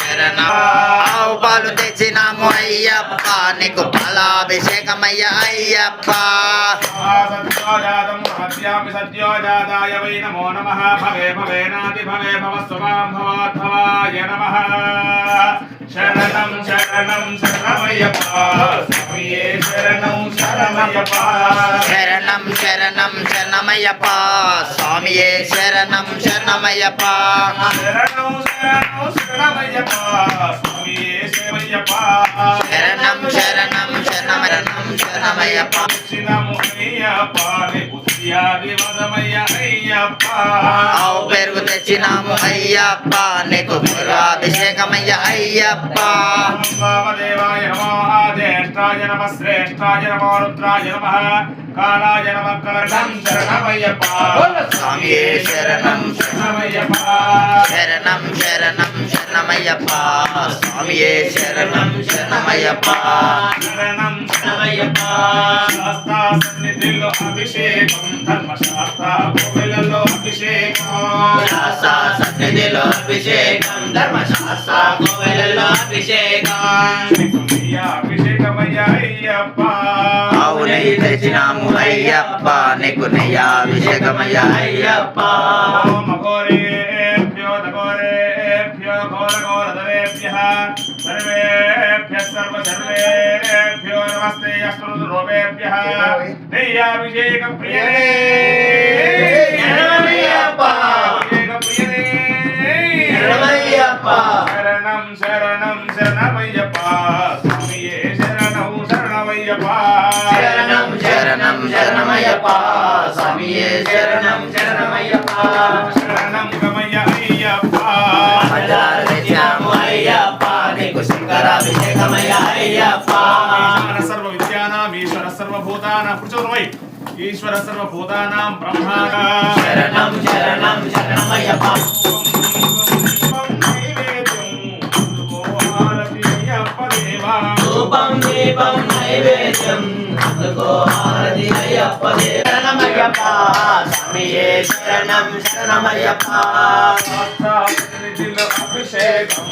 శరణం ఆవు పాలు తెచ్చినాము అయ్యప్ప నీకు పాలాభిషేకమయ్య అయ్యప్ప సత్యోజాతాయ వై నమో నమః భవే భవేనాది భవే భవస్వమాం భవాద్భవాయ నమః శరణం శరణం శరణమయ్యప్ప స్వామియే శరణం శరణమయ్యప్ప శరణం శరణం శరణమయ్యప్ప స్వామియే శరణం శరణమయ్యప్ప శరణం శరణం శరణమయ్యప్ప స్వామియే శరణమయ్యప్ప శరణం శరణం శరణం శరణమయ్యప్ప చిన్నము అయ్యప్ప బుద్ధియాది వదమయ్య అయ్యప్ప ఆవు పెరుగు తెచ్చినాము అయ్యప్ప నీకు పురాభిషేకమయ్య అయ్యప్ప వామదేవాయ నమో జ్యేష్ఠాయ నమ శ్రేష్ఠాయ నమో రుద్రాయ నమ కాలాయ నమ కరణం శరణమయ్యప్ప స్వామియే శరణం శరణమయ్యప్ప శరణం శరణం శరణమయ్యప్ప స్వామియే శరణం శరణమయ్యప్ప శరణం శరణమయ్యప్ప శాస్త్ర సన్నిధిలో అభిషేకం ధర్మశాస్త్ర కోవెలలో అభిషేకం శాస్త్ర సన్నిధిలో అభిషేకం ధర్మశాస్త్ర కోవెలలో అభిషేకం అభిషేకమయ్య అయ్యప్ప ఆవు నెయ్యి తెచ్చినాము అయ్యప్ప నీకు నెయ్యాభిషేకమయ్య అయ్యప్ప మఘోరేభ్యో దఘోరేభ్యో ఘోరఘోరధరేభ్యః సర్వేభ్యః సర్వసర్వేభ్యో నమస్తే అస్మృతరూపేభ్యః నెయ్యాభిషేక ప్రియనే శరణమయ్యప్ప శరణమయ్యప్ప శరణం శరణం శరణమయ్యప్ప స్వామియే శరణం శరణమయ్యప్ప శరణం శరణం శరణమయ్యప్ప స్వామియే శరణం శరణమయ్యప్ప శరణం గమయ్య అయ్యప్ప బజారు తెచ్చాము అయ్యప్ప నీకు శంకరాభిషేకమయ్య అయ్యప్ప ఈశ్వర సర్వ విద్యానాం ఈశ్వర సర్వభూతానాం ప్రచోదమై ఈశ్వర సర్వభూతానాం బ్రహ్మ శరణం శరణం శరణమయ్యప్ప ధూపం దీపం నైవేద్యం అందుకో హారతి అయ్యప్ప శరణమయ్యప్ప స్వామియే శరణం శరణమయ్యప్ప అభిషేకం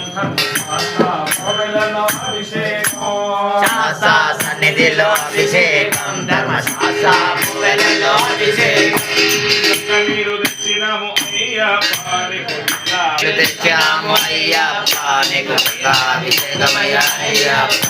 శాస్త్ర సన్నిధిలో అభిషేకం ధర్మశాస్త్ర కోవెలలో అభిషేకం మీరు తెచ్చినాము అయ్యప్ప తెచ్చాము అయ్యప్ప నీకు అభిషేకమయ్య అయ్యప్ప